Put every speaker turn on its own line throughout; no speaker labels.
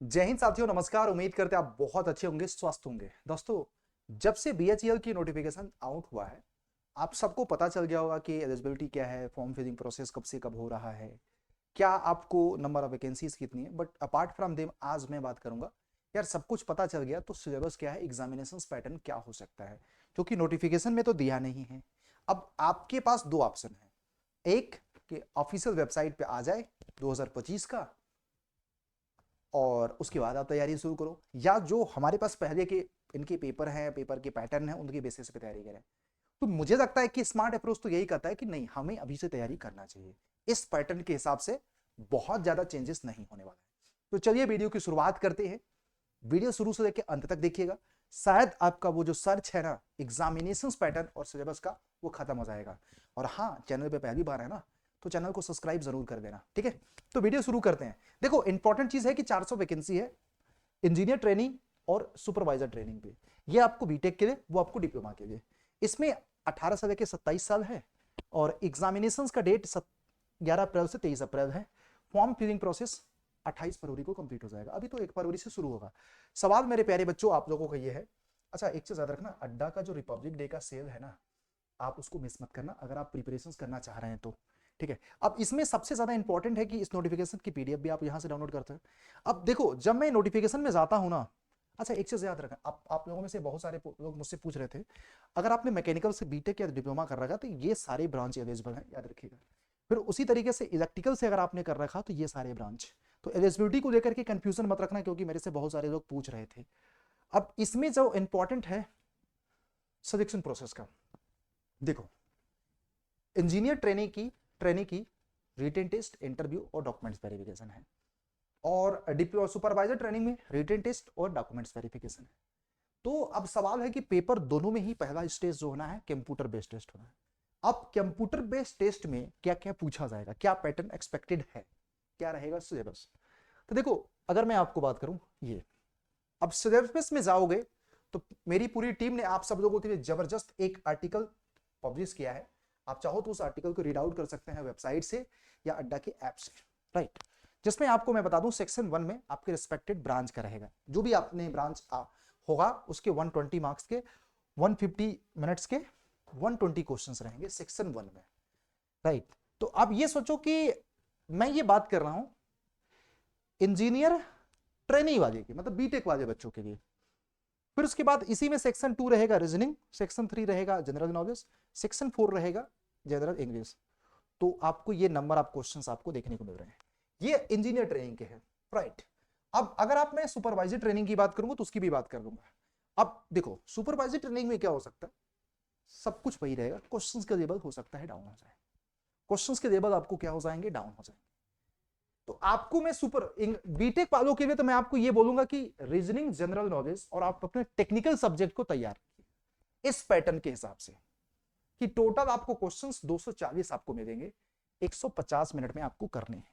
जय हिंद साथियों, नमस्कार। उम्मीद करते हैं आप बहुत अच्छे होंगे, स्वस्थ होंगे। दोस्तों, जब से बीएचईएल की नोटिफिकेशन आउट हुआ है, आप सबको पता चल गया होगा कि एलिजिबिलिटी क्या है, फॉर्म फिलिंग प्रोसेस कब से कब हो रहा है, क्या आपको नंबर ऑफ वैकेंसीज कितनी है। बट अपार्ट फ्रॉम देम आज मैं बात करूंगा, यार सब कुछ पता चल गया तो सिलेबस क्या है, एग्जामिनेशन पैटर्न क्या हो सकता है, क्योंकि नोटिफिकेशन में तो दिया नहीं है। अब आपके पास दो ऑप्शन है। एक कि ऑफिशियल वेबसाइट पे आ जाए 2025 का, और उसके बाद आप तैयारी शुरू करो, या जो हमारे पास पहले के इनके पेपर हैं, पेपर के पैटर्न है, उनके बेसिस पे तैयारी करें। तो मुझे लगता है कि स्मार्ट अप्रोच तो यही कहता है कि नहीं, हमें अभी से तैयारी करना चाहिए। इस पैटर्न के हिसाब से बहुत ज्यादा चेंजेस नहीं होने वाला है। तो चलिए वीडियो की शुरुआत करते हैं। वीडियो शुरू से लेकर अंत तक देखिएगा। शायद आपका वो जो सर्च है ना, एग्जामिनेशन पैटर्न और सिलेबस का, वो खत्म हो जाएगा। और हाँ, चैनल पे पहली बार है ना, तो चैनल को सब्सक्राइब जरूर कर देना, ठीक है। तो वीडियो शुरू करते हैं। देखो, इंपॉर्टेंट चीज है कि 400 वैकेंसी है इंजीनियर ट्रेनिंग और सुपरवाइजर ट्रेनिंग पे। ये आपको बीटेक के लिए, वो आपको डिप्लोमा के लिए। इसमें 18 से लेकर 27 साल है, और एग्जामिनेशन का डेट 11 अप्रैल से 23 अप्रैल है। फॉर्म फिलिंग प्रोसेस 28 फरवरी को कंप्लीट हो जाएगा। अभी तो 1 फरवरी से शुरू होगा। सवाल मेरे प्यारे बच्चों आप लोगों का ये है। अच्छा, एक चीज याद रखना, अड्डा का जो रिपब्लिक डे का सेल है ना, आप उसको मिस मत करना अगर आप प्रिपरेशन करना चाह रहे हैं तो, ठीक है। अब इसमें सबसे ज्यादा इंपॉर्टेंट है कि इस नोटिफिकेशन की पीडीएफ भी आप यहां से डाउनलोड करते हैं। अब देखो, जब मैं नोटिफिकेशन में जाता हूं ना, अच्छा एक चीज याद रखना, आप लोगों में से बहुत सारे लोग मुझसे पूछ रहे थे, अगर आपने मैकेनिकल से बीटेक या डिप्लोमा कर रखा तो ये सारे ब्रांच एलिजिबल हैं, याद रखिएगा। फिर उसी तरीके से इलेक्ट्रिकल से अगर आपने कर रखा तो ये सारे ब्रांच। तो एलिजिबिलिटी को लेकर के कंफ्यूजन मत रखना, क्योंकि मेरे से बहुत सारे लोग पूछ रहे थे। अब इसमें जो इंपॉर्टेंट है सिलेक्शन प्रोसेस का, देखो, इंजीनियर ट्रेनिंग की रिटेन टेस्ट, इंटरव्यू और डॉक्यूमेंट्स वेरिफिकेशन है। और डिप्लो सुपरवाइजर ट्रेनिंग में रिटेन टेस्ट और डॉक्यूमेंट्स वेरिफिकेशन है। तो अब सवाल है कि पेपर दोनों में ही पहला स्टेज जो होना है, कंप्यूटर बेस्ड टेस्ट होना है। अब कंप्यूटर बेस्ड टेस्ट में क्या क्या पूछा जाएगा, क्या पैटर्न एक्सपेक्टेड है, क्या रहेगा सिलेबस। तो देखो, अगर मैं आपको बात करूं, ये अब सिलेबस में जाओगे तो मेरी पूरी टीम ने आप सब लोगों के लिए जबरदस्त एक आर्टिकल पब्लिश किया है। आप चाहो तो उस आर्टिकल को रीड आउट कर सकते हैं वेबसाइट से या अड्डा के ऐप से, राइट। जिसमें आपको मैं बता दूं, सेक्शन 1 में आपके रिस्पेक्टेड ब्रांच का रहेगा। जो भी आपने ब्रांच होगा उसके 120 मार्क्स के, 150 मिनट्स के 120 क्वेश्चंस रहेंगे सेक्शन 1 में, राइट। तो आप ये सोचो कि मैं ये बात कर रहा हूं इंजीनियर ट्रेनिंग वाले की, मतलब बीटेक वाले बच्चों के लिए। फिर उसके बाद इसी में सेक्शन 2 रहेगा रीजनिंग, सेक्शन 3 रहेगा जनरल नॉलेज, सेक्शन 4 रहेगा जनरल इंग्लिश। तो आपको ये नंबर ऑफ क्वेश्चंस आपको देखने को मिल रहे हैं। ये इंजीनियर ट्रेनिंग के हैं, राइट। अब अगर आप मैं सुपरवाइजर ट्रेनिंग की बात करूंगा तो उसकी भी बात कर लूंगा। अब देखो, सुपरवाइजर ट्रेनिंग में क्या हो सकता है, सब कुछ वही रहेगा, क्वेश्चंस का लेवल हो सकता है डाउन हो जाए। क्वेश्चंस के लेवल आपको क्या हो जाएंगे, डाउन हो जाएंगे। तो आपको मैं सुपर बीटेक वालों के लिए तो मैं आपको ये बोलूंगा कि रीजनिंग, जनरल नॉलेज और आप अपने टेक्निकल सब्जेक्ट को तैयार रखिए इस पैटर्न के हिसाब से, कि टोटल आपको क्वेश्चंस 240 आपको मिलेंगे, 150 मिनट में आपको करने हैं।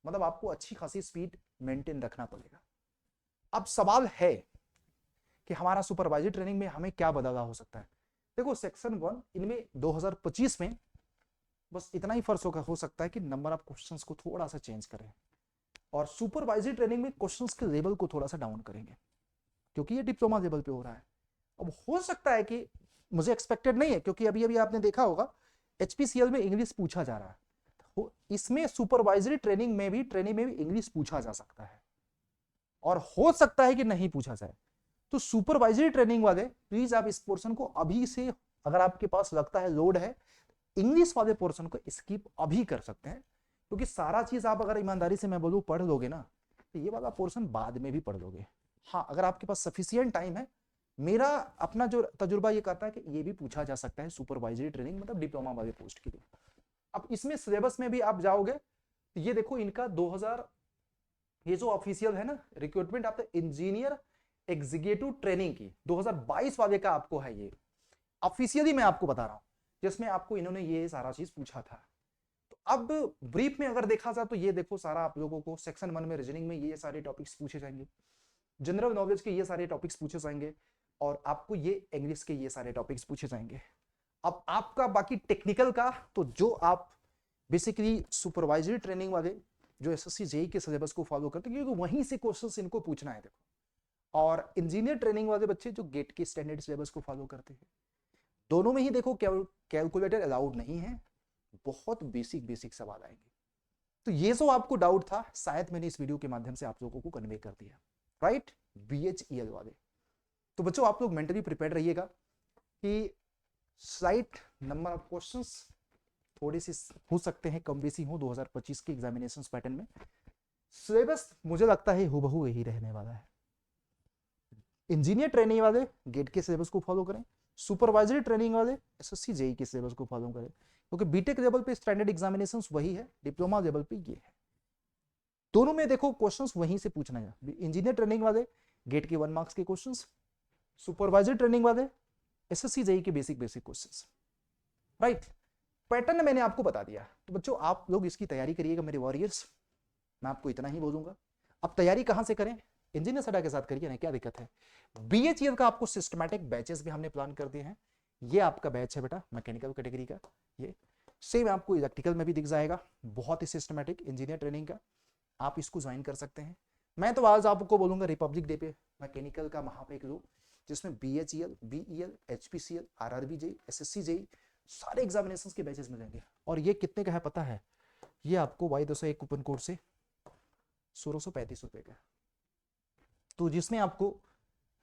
मतलब आपको अच्छी खासी स्पीड मेंटेन रखना पड़ेगा। अब सवाल है कि हमारा सुपरवाइजर ट्रेनिंग में हमें क्या बदलाव हो सकता है। देखो, सेक्शन 1 इनमें 2025 में बस इतना ही फर्क हो सकता है कि नंबर ऑफ क्वेश्चंस को थोड़ा सा चेंज करें, और सुपरवाइजरी ट्रेनिंग में क्वेश्चंस के लेवल को थोड़ा सा डाउन करेंगे, क्योंकि ये डिप्लोमा लेवल पे हो रहा है। अब हो सकता है कि, मुझे एक्सपेक्टेड नहीं है, क्योंकि अभी अभी आपने देखा होगा एचपीसीएल में इंग्लिश पूछा जा रहा है, तो इसमें सुपरवाइजरी ट्रेनिंग में भी इंग्लिश पूछा जा सकता है, और हो सकता है कि नहीं पूछा जाए। तो सुपरवाइजरी ट्रेनिंग वाले प्लीज आप इस पोर्शन को अभी से, अगर आपके पास लगता है लोड है, इंग्लिश वाले पोर्शन को स्किप अभी कर सकते हैं, क्योंकि सारा चीज आप अगर ईमानदारी से मैं बोलूं पढ़ लोगे ना, तो ये वाला पोर्शन बाद में भी पढ़ लोगे। हाँ, अगर आपके पास सफिशियंट टाइम है। मेरा अपना जो तजुर्बा ये कहता है कि ये भी पूछा जा सकता है सुपरवाइजरी ट्रेनिंग, मतलब डिप्लोमा वाले पोस्ट के लिए। अब इसमें सिलेबस में भी आप जाओगे तो ये देखो, इनका 2000, ये जो ऑफिशियल है ना रिक्रूटमेंट आपका इंजीनियर एग्जीक्यूटिव ट्रेनिंग की 2022 वाले का आपको है, ये ऑफिशियली मैं आपको बता रहा हूं, जिसमें आपको इन्होंने ये सारा चीज पूछा था। तो अब ब्रीफ में अगर देखा जाए तो ये देखो, सारा आप लोगों को सेक्शन 1 में रीजनिंग में ये सारे टॉपिक्स पूछे जाएंगे, जनरल नॉलेज के ये सारे टॉपिक्स पूछे जाएंगे, और आपको ये इंग्लिश के ये सारे टॉपिक्स पूछे जाएंगे। अब आपका बाकी टेक्निकल का, तो जो आप बेसिकली सुपरवाइजरी ट्रेनिंग वाले जो एसएससी जेई के सिलेबस को फॉलो करते हैं, क्योंकि वहीं से क्वेश्चंस इनको पूछना है। देखो, और इंजीनियर ट्रेनिंग वाले बच्चे जो गेट के स्टैंडर्ड सिलेबस को फॉलो करते हैं, दोनों में ही देखो कैलकुलेटर अलाउड नहीं है, बहुत बेसिक बेसिक सवाल आएंगे। तो ये जो आपको डाउट था, शायद मैंने इस वीडियो के माध्यम से आप लोगों को कन्वे कर दिया, राइट। बीएचईएल वाले तो बच्चों आप लोग मेंटली प्रिपेयर रहिएगा कि स्लाइट नंबर ऑफ क्वेश्चंस थोड़े से हो सकते हैं, कम बेसी हो 2025 के एग्जामिनेशन पैटर्न में। सिलेबस मुझे लगता है हूबहू यही रहने वाला है। इंजीनियर ट्रेनिंग वाले गेट के सिलेबस को फॉलो करें, सुपरवाइजरी ट्रेनिंग वाले एसएससी जेई के सिलेबस को फॉलो करें, क्योंकि बीटेक लेवल पे स्टैंडर्ड एग्जामिनेशन वही है, डिप्लोमा लेवल पे ये है। दोनों में देखो क्वेश्चंस वहीं से पूछना है। इंजीनियर ट्रेनिंग वाले गेट के 1 मार्क्स के क्वेश्चंस, सुपरवाइजर ट्रेनिंग वाले एसएससी जेई के basic basic questions, right. Pattern मैंने आपको बता दिया। तो बच्चों आप लोग इसकी तैयारी करिएगा मेरे वॉरियर्स, मैं आपको इतना ही बोलूंगा। अब तैयारी कहां से करें? इंजीनियर सडा के साथ करिए ना, क्या दिक्कत है। बीएचईएल का आपको सिस्टमैटिक बैचेस भी हमने प्लान कर दिए हैं। ये आपका बैच है बेटा मैकेनिकल कैटेगरी का, ये सेम आपको इलेक्ट्रिकल में भी दिख जाएगा, बहुत ही सिस्टमैटिक इंजीनियर ट्रेनिंग का, आप इसको ज्वाइन कर सकते हैं। मैं तो आज आपको बोलूंगा रिपब्लिक डे पे मैकेनिकल का महापेक लो, जिसमें BHEL, BEL, HPCL, RRB JE, SSC JE सारे एग्जामिनेशंस के बैचेस मिलेंगे। और ये कितने का है पता है? ये आपको Y201 कूपन कोड से 1635 रुपए का, तो जिसमें आपको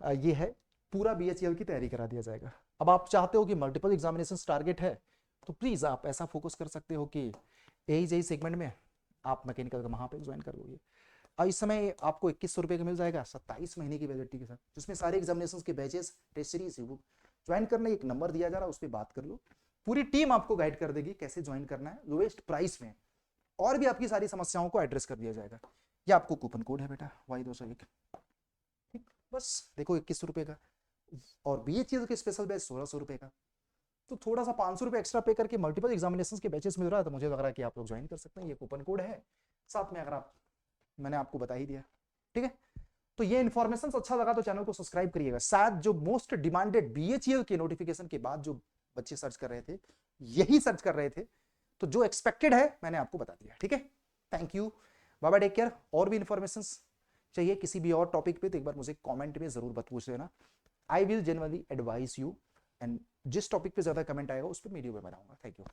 ये है पूरा बीएचईएल की तैयारी करा दिया जाएगा। अब आप चाहते हो कि मल्टीपल एग्जामिनेशन टारगेट है, तो प्लीज आप ऐसा फोकस कर सकते हो कि यही सेगमेंट में आप मैकेनिकल का महापेक ज्वाइन कर लोगे। और इस समय आपको 2100 रुपए का मिल जाएगा 27 महीने की वैलिडिटी के साथ, जिसमें सारे एग्जामिनेशन के बैचेस, टेस्ट सीरीज ज्वाइन करने एक नंबर दिया जा रहा है, उस पर बात कर लो। पूरी टीम आपको गाइड कर देगी कैसे ज्वाइन करना है लोएस्ट प्राइस में, और भी आपकी सारी समस्याओं को एड्रेस कर दिया जाएगा। ये आपको कूपन कोड है बेटा Y201, ठीक। बस देखो 2100 रुपए का, और बीएचईएल के स्पेशल बैच 1600 रुपए का। तो थोड़ा सा 500 रुपए एक्स्ट्रा पे करके मल्टीपल एग्जामिनेशंस के बैचेस मिल रहा है, तो मुझे लग रहा है कि आप लोग ज्वाइन कर सकते हैं। ये कूपन कोड है साथ में, अगर आप, मैंने आपको बता ही दिया, ठीक है। तो ये इन्फॉर्मेशन अच्छा लगा तो चैनल को सब्सक्राइब करिएगा। शायद जो मोस्ट डिमांडेड बीएचईएल के नोटिफिकेशन के बाद जो बच्चे सर्च कर रहे थे, यही सर्च कर रहे थे, तो जो एक्सपेक्टेड है मैंने आपको बता दिया, ठीक है। Thank you, bye bye, take care. और भी इन्फॉर्मेशन चाहिए किसी भी और टॉपिक पे तो एक बार मुझे कमेंट में जरूर पूछ लेना, I will genuinely advice you, and जिस टॉपिक पे ज्यादा कमेंट आएगा उस पर वीडियो में बनाऊंगा। Thank you.